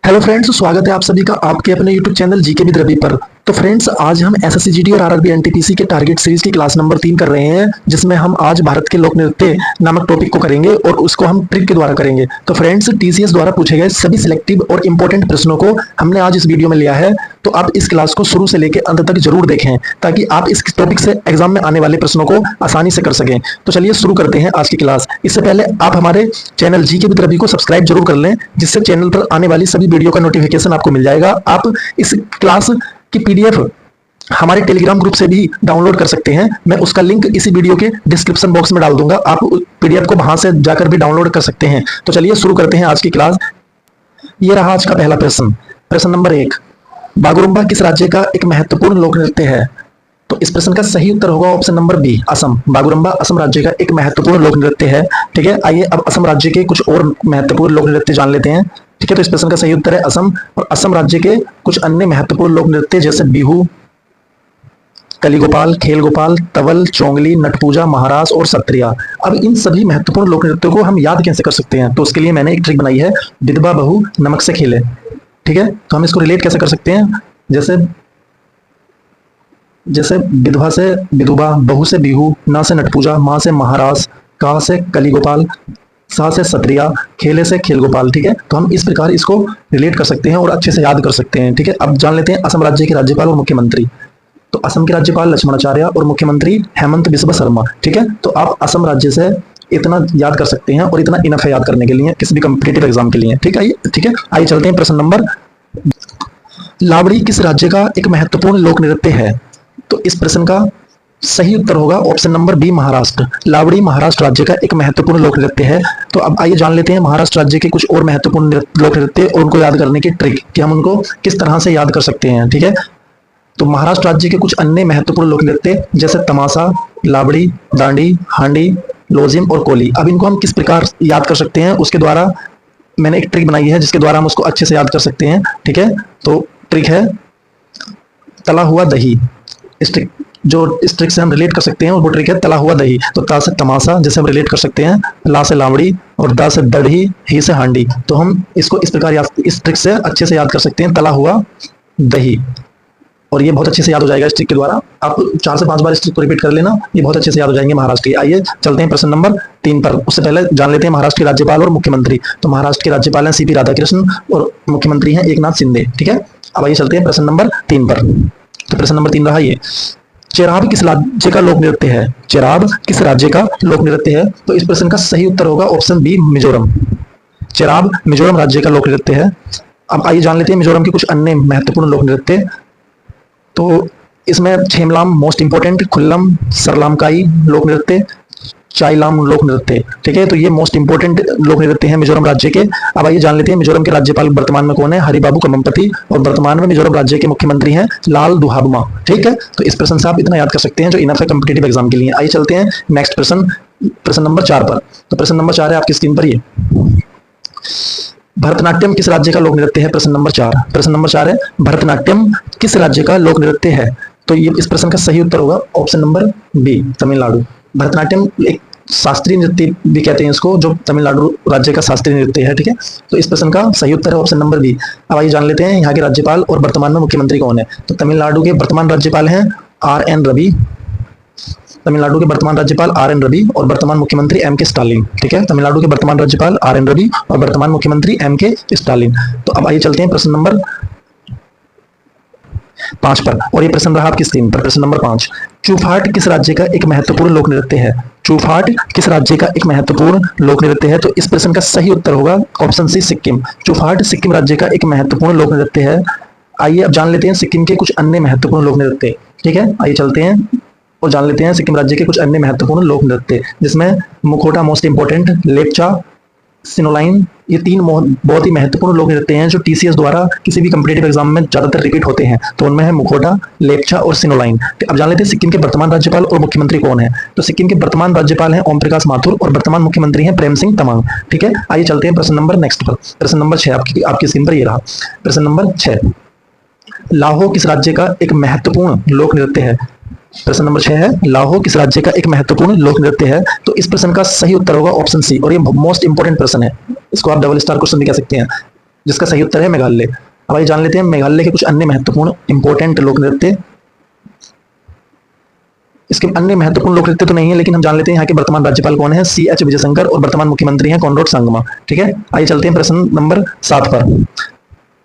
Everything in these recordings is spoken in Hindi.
हेलो फ्रेंड्स, स्वागत है आप सभी का आपके अपने YouTube channel GK with Ravi पर। तो फ्रेंड्स, आज हम एसएससी जीडी और आरआरबी एनटीपीसी के टारगेट सीरीज की क्लास नंबर 3 कर रहे हैं, जिसमें हम आज भारत के लोक नृत्य नामक टॉपिक को करेंगे और उसको हम ट्रिक के द्वारा करेंगे। तो फ्रेंड्स, टीसीएस द्वारा पूछे गए सभी सिलेक्टिव और इंपॉर्टेंट प्रश्नों को हमने आज इस वीडियो में लिया है। तो आप इस क्लास को शुरू से लेकर अंत तक जरूर देखें, ताकि आप इस टॉपिक से एग्जाम में आने वाले प्रश्नों को आसानी से कर सकें। तो चलिए शुरू करते हैं आज की क्लास। इससे पहले आप हमारे चैनल जीके विद रवि को सब्सक्राइब जरूर कर लें, जिससे चैनल पर आने वाली सभी वीडियो का नोटिफिकेशन आपको मिल जाएगा। आप इस क्लास की पीडीएफ हमारे टेलीग्राम ग्रुप से भी डाउनलोड कर सकते हैं। मैं उसका लिंक इसी वीडियो के डिस्क्रिप्शन बॉक्स में डाल दूंगा, आप पीडीएफ को वहां से जाकर भी डाउनलोड कर सकते हैं। तो चलिए शुरू करते हैं आज की क्लास। ये रहा आज का पहला प्रश्न। प्रश्न नंबर 1, बागुरुम्बा किस राज्य का एक महत्वपूर्ण लोक नृत्य है? तो इस प्रश्न का सही उत्तर होगा option number B, Assam. Bagurumba Assam राज्य का एक महत्वपूर्ण लोक नृत्य है। ठीक है, आइए अब असम राज्य के कुछ और महत्वपूर्ण लोक नृत्य जान लेते हैं। ठीक है, तो इस प्रश्न का सही उत्तर है असम। और असम राज्य के कुछ अन्य महत्वपूर्ण लोक नृत्य जैसे बिहू, कलीगोपाल, खेल गोपाल, तवल, चोंगली, नटपूजा, महारास और सत्रिया। अब इन सभी महत्वपूर्ण लोक नृत्यों को हम याद कैसे कर सकते हैं? तो उसके लिए मैंने एक ट्रिक बनाई है, विधवा बहू नमक से खेले। ठीक है, तो हम इसको रिलेट कैसे कर सकते हैं? जैसे विधवा से विधुबा, बहू से बिहू, ना से नटपूजा, माँ से महारास, का से कलीगोपाल, सा से सत्रिया, खेले से खेल गोपाल। ठीक है, तो हम इस प्रकार इसको रिलेट कर सकते हैं और अच्छे से याद कर सकते हैं। ठीक है, अब जान लेते हैं असम राज्य के राज्यपाल और मुख्यमंत्री। तो असम के राज्यपाल लक्ष्मणाचार्य और मुख्यमंत्री हेमंत बिस्वा शर्मा। ठीक है, तो आप असम राज्य से इतना याद कर सकते हैं और इतना इनफ है याद करने के लिए किसी भी कॉम्पिटिटिव एग्जाम के लिए। ठीक है, आइए चलते हैं प्रश्न नंबर। लावड़ी किस राज्य का एक महत्वपूर्ण लोक नृत्य है? तो इस प्रश्न का सही उत्तर होगा ऑप्शन नंबर बी, महाराष्ट्र। लावड़ी महाराष्ट्र राज्य का एक महत्वपूर्ण लोक नृत्य है। तो अब आइए जान लेते हैं महाराष्ट्र राज्य के कुछ और महत्वपूर्ण लोक नृत्य और उनको याद करने की ट्रिक, कि हम उनको किस तरह से याद कर सकते हैं। ठीक है, तो महाराष्ट्र राज्य के कुछ अन्य महत्वपूर्ण लोक नृत्य जैसे तमाशा, लावड़ी, दांडी, हांडी, लोजिम और कोली। अब इनको हम किस प्रकार याद कर सकते हैं, उसके द्वारा मैंने एक ट्रिक बनाई है जिसके द्वारा हम उसको अच्छे से याद कर सकते हैं। ठीक है, तो ट्रिक है तला हुआ दही। इस ट्रिक से हम रिलेट कर सकते हैं और वो ट्रिक है तला हुआ दही। तो ता से तमाशा जैसे हम रिलेट कर सकते हैं, ला से लावड़ी और दा से दढ़ी, ही से हांडी। तो हम इसको इस प्रकार इस ट्रिक से अच्छे से याद कर सकते हैं, तला हुआ दही। और ये बहुत अच्छे से याद हो जाएगा इस ट्रिक के द्वारा। आप 4 से 5 बार इस ट्रिक को रिपीट कर लेना, ये बहुत अच्छे से याद हो जाएंगे महाराष्ट्र के। आइए चलते हैं प्रश्न नंबर 3 पर। उससे पहले जान लेते हैं महाराष्ट्र के राज्यपाल और मुख्यमंत्री। तो महाराष्ट्र के राज्यपाल हैं सीपी राधाकृष्णन और मुख्यमंत्री हैं एकनाथ शिंदे। ठीक है, अब आइए चलते हैं प्रश्न नंबर 3 पर। तो प्रश्न नंबर 3 रहा ये, चेराब किस राज्य का लोक नृत्य है? चेराब किस राज्य का लोक नृत्य है? तो इस प्रश्न का सही उत्तर होगा ऑप्शन बी, मिजोरम। चेराब मिजोरम राज्य का लोक नृत्य है। अब आइए जान लेते हैं मिजोरम के कुछ अन्य महत्वपूर्ण लोक नृत्य। तो इसमें छेमलाम मोस्ट इंपोर्टेंट, खुल्लम, सरलामकाई लोक नृत्य, चाइलाम लोक नृत्य। ठीक है, तो ये मोस्ट इंपोर्टेंट लोक नृत्य हैं मिजोरम राज्य के। अब आइए जान लेते हैं मिजोरम के राज्यपाल वर्तमान में कौन है? हरिबाबू कम्मपति। और वर्तमान में मिजोरम राज्य के मुख्यमंत्री हैं लाल दुहाबमा। ठीक है, तो इस प्रश्न से आप इतना याद कर सकते हैं जो इनफ है कॉम्पिटिटिव एग्जाम के लिए। आइए चलते हैं नेक्स्ट प्रश्न नंबर 4 पर। तो प्रश्न नंबर 4 है आपकी स्क्रीन पर ये, भरतनाट्यम किस राज्य का लोक नृत्य है? प्रश्न नंबर 4। प्रश्न नंबर 4 है, भरतनाट्यम किस राज्य का लोक नृत्य है? तो ये इस प्रश्न का सही उत्तर होगा option number B, Tamil Nadu. Bharatanatyam एक शास्त्रीय नृत्य भी कहते हैं इसको, जो तमिलनाडु राज्य का शास्त्रीय नृत्य है। ठीक है, तो इस प्रश्न का सही उत्तर है ऑप्शन नंबर बी। अब आइए जान लेते हैं यहाँ के राज्यपाल और वर्तमान में मुख्यमंत्री कौन है। तो तमिलनाडु के वर्तमान राज्यपाल हैं आर.एन. रवि। तमिलनाडु के वर्तमान राज्यपाल आर.एन. रवि और वर्तमान मुख्यमंत्री एम.के. स्टालिन। ठीक है, तमिलनाडु के वर्तमान राज्यपाल आर.एन. रवि और वर्तमान मुख्यमंत्री एम.के. स्टालिन। तो अब आइए चलते हैं प्रश्न नंबर 5 पर। और ये प्रश्न रहा आपकी स्क्रीन पर। प्रश्न नंबर 5, चूफाट किस राज्य का एक महत्वपूर्ण लोक नृत्य है? चूफाट किस राज्य का एक महत्वपूर्ण लोक नृत्य है? तो इस प्रश्न का सही उत्तर होगा ऑप्शन सी, सिक्किम। चूफाट सिक्किम राज्य का एक महत्वपूर्ण लोक नृत्य है। आइए अब जान लेते हैं सिक्किम के कुछ अन्य महत्वपूर्ण लोक नृत्य। ठीक है, आइए चलते हैं और जान लेते हैं सिक्किम राज्य के कुछ अन्य महत्वपूर्ण लोक नृत्य, जिसमें मुखोटा मोस्ट इंपोर्टेंट, लेप्चा, सिनोलाइन। ये 3 बहुत ही महत्वपूर्ण लोक नृत्य हैं जो टीसीएस द्वारा किसी भी कॉम्पिटिटिव एग्जाम में ज्यादातर रिपीट होते हैं। तो उनमें है मुखोटा, लेप्चा और सिनोलाइन। अब जान लेते हैं सिक्किम के वर्तमान राज्यपाल और मुख्यमंत्री कौन है। तो सिक्किम के वर्तमान राज्यपाल हैं ओम प्रकाश माथुर और वर्तमान मुख्यमंत्री हैं प्रेम सिंह तमांग। ठीक है, आइए चलते हैं प्रश्न नंबर नेक्स्ट पर। प्रश्न नंबर 6 आपकी स्क्रीन पर ये रहा। प्रश्न नंबर 6, लाहो किस राज्य का एक महत्वपूर्ण लोक नृत्य है? प्रश्न नंबर 6 है, लाहो किस राज्य का एक महत्वपूर्ण लोक नृत्य है? तो इस प्रश्न का सही उत्तर होगा ऑप्शन सी। और ये मोस्ट इंपोर्टेंट प्रश्न है, इसको आप डबल स्टार क्वेश्चन भी कह सकते हैं। जिसका सही उत्तर है मेघालय। अब आइए जान लेते हैं मेघालय के कुछ अन्य महत्वपूर्ण इंपॉर्टेंट लोक नृत्य। इसके अन्य महत्वपूर्ण लोक नृत्य तो नहीं है, लेकिन हम जान लेते हैं यहाँ के वर्तमान राज्यपाल कौन है, CH विजयशंकर, और वर्तमान मुख्यमंत्री हैं कॉनराड संगमा। ठीक है, आइए चलते हैं प्रश्न नंबर 7 पर।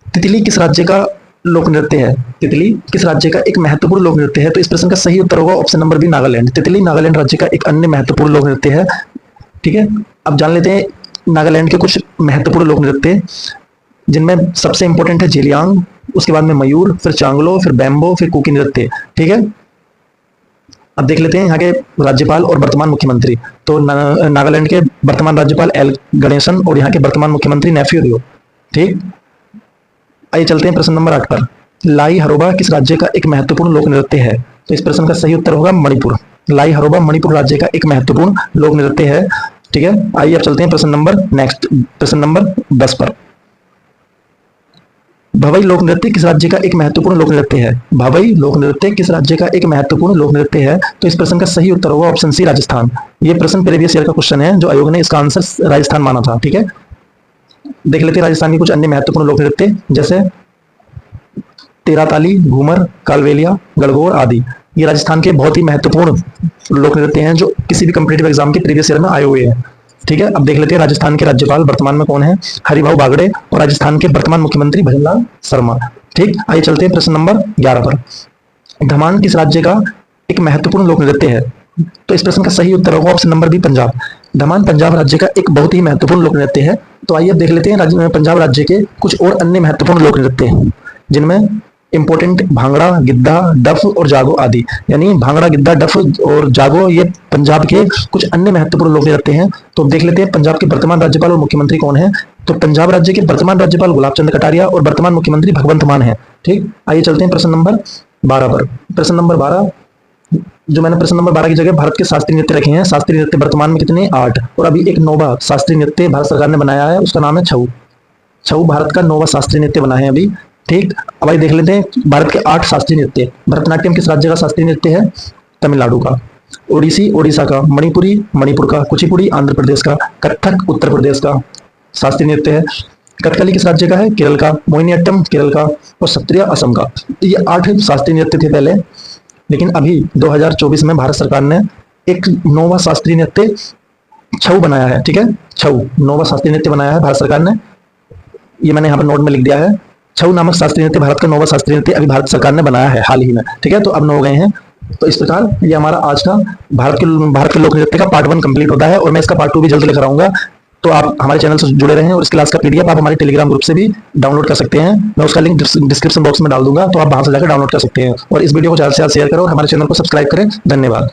तितली किस राज्य का लोक नृत्य है? तितली किस राज्य का एक महत्वपूर्ण लोक नृत्य है? तो इस प्रश्न का सही उत्तर होगा ऑप्शन नंबर बी, नागालैंड। तितली नागालैंड राज्य का एक अन्य महत्वपूर्ण लोक नृत्य है। ठीक है, अब जान लेते हैं नागालैंड के कुछ महत्वपूर्ण लोक नृत्य, जिनमें सबसे इंपॉर्टेंट है जेलियांग, उसके बाद में मयूर, फिर चांगलो, फिर बैम्बो, फिर कुकी नृत्य। ठीक है, अब देख लेते हैं यहाँ के राज्यपाल और वर्तमान मुख्यमंत्री। तो नागालैंड के वर्तमान राज्यपाल एल गणेशन और यहाँ के वर्तमान मुख्यमंत्री नेफ्यू रियो। ठीक, आइए चलते हैं प्रश्न नंबर 8 पर। लाई हरोबा किस राज्य का एक महत्वपूर्ण लोक नृत्य है? तो इस प्रश्न का सही उत्तर होगा मणिपुर। लाई हरोबा मणिपुर राज्य का एक महत्वपूर्ण लोक नृत्य है। ठीक है, आइए अब चलते हैं प्रश्न नंबर 10 पर। भवई लोक नृत्य किस राज्य का एक महत्वपूर्ण लोक नृत्य है? भवई लोक नृत्य किस राज्य का एक महत्वपूर्ण लोक नृत्य है? तो इस प्रश्न का सही उत्तर होगा ऑप्शन सी, राजस्थान। ये प्रश्न प्रीवियस ईयर का क्वेश्चन है, जो आयोग ने इसका आंसर राजस्थान माना था। ठीक है, देख लेते हैं राजस्थान के कुछ अन्य महत्वपूर्ण लोक नृत्य, जैसे तेराताली, घूमर, कालबेलिया, गणगौर आदि। ये राजस्थान के बहुत ही महत्वपूर्ण लोक नृत्य हैं, जो किसी भी कॉम्पिटिटिव एग्जाम के प्रीवियस ईयर में आए हुए हैं। ठीक है, अब देख लेते हैं राजस्थान के राज्यपाल वर्तमान में कौन है, हरिभाऊ बागड़े, और राजस्थान के वर्तमान मुख्यमंत्री भजनलाल शर्मा। ठीक, आइए चलते हैं प्रश्न नंबर 11 पर। धमान किस राज्य का एक महत्वपूर्ण लोक नृत्य है? तो इस प्रश्न का सही उत्तर होगा ऑप्शन नंबर बी, पंजाब। धमान पंजाब राज्य का एक बहुत ही महत्वपूर्ण लोक नृत्य है। तो आइए अब देख लेते हैं पंजाब राज्य के कुछ और अन्य महत्वपूर्ण लोक नृत्य, जिनमें इंपॉर्टेंट भांगड़ा, गिद्धा, डफ और जागो आदि। यानी भांगड़ा, गिद्धा, डफ और जागो ये पंजाब के कुछ अन्य महत्वपूर्ण लोक नृत्य हैं। तो देख लेते हैं पंजाब के वर्तमान राज्यपाल और मुख्यमंत्री कौन है। तो पंजाब राज्य के वर्तमान राज्यपाल गुलाब चंद कटारिया और वर्तमान मुख्यमंत्री भगवंत मान है। ठीक, आइए चलते हैं प्रश्न नंबर 12 पर। प्रश्न नंबर 12, जो मैंने प्रश्न नंबर 12 की जगह भारत के शास्त्रीय नृत्य रखे हैं। शास्त्रीय नृत्य वर्तमान में कितने? 8। और अभी एक नौवा शास्त्रीय नृत्य भारत सरकार ने बनाया है, उसका नाम है छऊ। छऊ भारत का नौवा शास्त्रीय नृत्य बना है अभी। ठीक, अब आइए देख लेते हैं भारत के 8 शास्त्रीय नृत्य। भरतनाट्यम किस राज्य का शास्त्रीय नृत्य है? तमिलनाडु का। ओडिसी ओडिशा का। मणिपुरी मणिपुर का। कुचिपुड़ी आंध्र प्रदेश का। कथक उत्तर प्रदेश का शास्त्रीय नृत्य है। कथकली किस राज्य का है? केरल का। मोहिनीअट्टम केरल का। और सत्रिय असम का। ये 8 शास्त्रीय नृत्य थे पहले, लेकिन अभी 2024 में भारत सरकार ने एक नौवा शास्त्रीय नृत्य छऊ बनाया है। ठीक है, छऊ नौवा शास्त्रीय नृत्य बनाया है भारत सरकार ने। ये मैंने यहाँ पर नोट में लिख दिया है। छऊ नामक शास्त्रीय नृत्य भारत का नौवा शास्त्रीय नृत्य अभी भारत सरकार ने बनाया है हाल ही में। ठीक है, तो अब 9 हो गए हैं। तो इस प्रकार ये हमारा आज का भारत के लोक नृत्य का पार्ट 1 कंप्लीट होता है, और मैं इसका पार्ट 2 भी जल्द लेकर आऊंगा। तो आप हमारे चैनल से जुड़े रहें, और इस क्लास का PDF आप हमारे टेलीग्राम ग्रुप से भी डाउनलोड कर सकते हैं। मैं उसका लिंक डिस्क्रिप्शन बॉक्स में डाल दूंगा, तो आप वहां से जाकर डाउनलोड कर सकते हैं। और इस वीडियो को ज़्यादा से ज़्यादा शेयर करें और हमारे चैनल को सब्सक्राइब करें। धन्यवाद।